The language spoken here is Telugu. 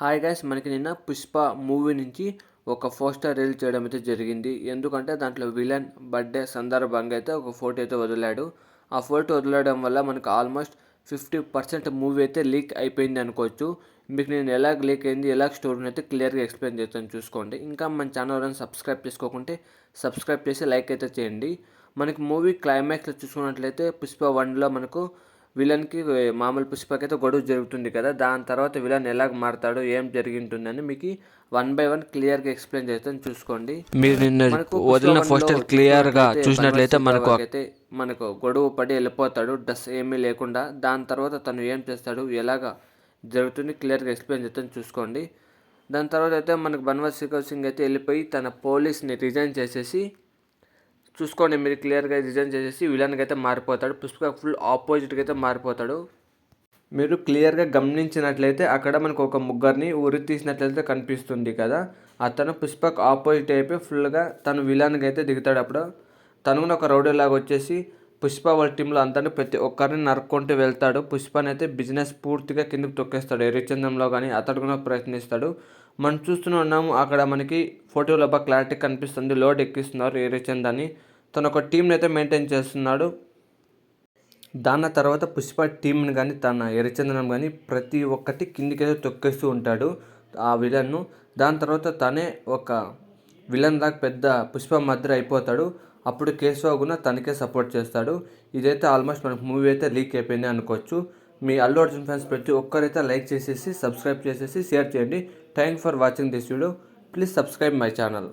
హాయ్ గైస్, మనకి నిన్న పుష్ప మూవీ నుంచి ఒక పోస్టర్ రిలీజ్ చేయడం అయితే జరిగింది. ఎందుకంటే దాంట్లో విలన్ బర్త్డే సందర్భంగా అయితే ఒక ఫోటో అయితే వదిలాడు. ఆ ఫోటో వదిలేయడం వల్ల మనకు ఆల్మోస్ట్ 50% మూవీ అయితే లీక్ అయిపోయింది అనుకోవచ్చు. మీకు నేను ఎలా లీక్ అయింది, ఎలా స్టోరీని అయితే క్లియర్గా ఎక్స్ప్లెయిన్ చేస్తాను చూసుకోండి. ఇంకా మన ఛానల్ సబ్స్క్రైబ్ చేసుకోకుంటే సబ్స్క్రైబ్ చేసి లైక్ అయితే చేయండి. మనకి మూవీ క్లైమాక్స్లో చూసుకున్నట్లయితే పుష్ప 1లో మనకు విలన్కి మామూలు పుష్పకి అయితే గొడవ జరుగుతుంది కదా. దాని తర్వాత విలన్ ఎలాగ మారుతాడు, ఏం జరిగింటుందని మీకు 1 by 1 క్లియర్గా ఎక్స్ప్లెయిన్ చేస్తాను చూసుకోండి. మీరు నిన్న వదిలిన పోస్టర్ క్లియర్గా చూసినట్లయితే మనకు గొడవ పడి వెళ్ళిపోతాడు డ్రెస్ ఏమీ లేకుండా. దాని తర్వాత తను ఏం చేస్తాడు, ఎలాగ జరుగుతుంది క్లియర్గా ఎక్స్ప్లెయిన్ చేస్తాను చూసుకోండి. దాని తర్వాత అయితే మనకు బన్వాస్ శేఖర్ సింగ్ అయితే వెళ్ళిపోయి తన పోలీస్ని రిజైన్ చేసేసి చూసుకోండి, మీరు క్లియర్గా రిజైన్ చేసేసి విలన్కి అయితే మారిపోతాడు. పుష్ప ఫుల్ ఆపోజిట్గా అయితే మారిపోతాడు. మీరు క్లియర్గా గమనించినట్లయితే అక్కడ మనకు ఒక ముగ్గురిని ఉరి తీసినట్లయితే కనిపిస్తుంది కదా. అతను పుష్పకు ఆపోజిట్ అయిపోయి ఫుల్గా తను విలన్కి అయితే దిగుతాడు. అప్పుడు తను కూడా ఒక రౌడీలాగా వచ్చేసి పుష్ప వాళ్ళ టీంలో అందరినీ ప్రతి ఒక్కరిని నరుక్కుంటూ వెళ్తాడు. పుష్పని అయితే బిజినెస్ పూర్తిగా కిందకు తొక్కేస్తాడు. ఎర్రచందంలో కానీ అతడు కూడా ప్రయత్నిస్తాడు. మనం చూస్తూనే ఉన్నాము, అక్కడ మనకి ఫోటోలో బాగా క్లారిటీ కనిపిస్తుంది. లోడ్ ఎక్కిస్తున్నారు ఎర్రచందాన్ని. తను ఒక టీంని అయితే మెయింటైన్ చేస్తున్నాడు. దాని తర్వాత పుష్ప టీంని కానీ తన ఎర్రచందనం కానీ ప్రతి ఒక్కటి కిందికైతే తొక్కేస్తూ ఉంటాడు ఆ విలన్ను. దాని తర్వాత తనే ఒక విలన్ దాకా పెద్ద పుష్ప మధ్య అయిపోతాడు. అప్పుడు కేశవ కూడా తనకే సపోర్ట్ చేస్తాడు. ఇదైతే ఆల్మోస్ట్ మనకు మూవీ అయితే లీక్ అయిపోయింది అనుకోవచ్చు. మీ అల్లు అర్జున్ ఫ్యాన్స్ ప్రతి ఒక్కరైతే లైక్ చేసేసి సబ్స్క్రైబ్ చేసేసి షేర్ చేయండి. Thank for watching this video. Please subscribe my channel.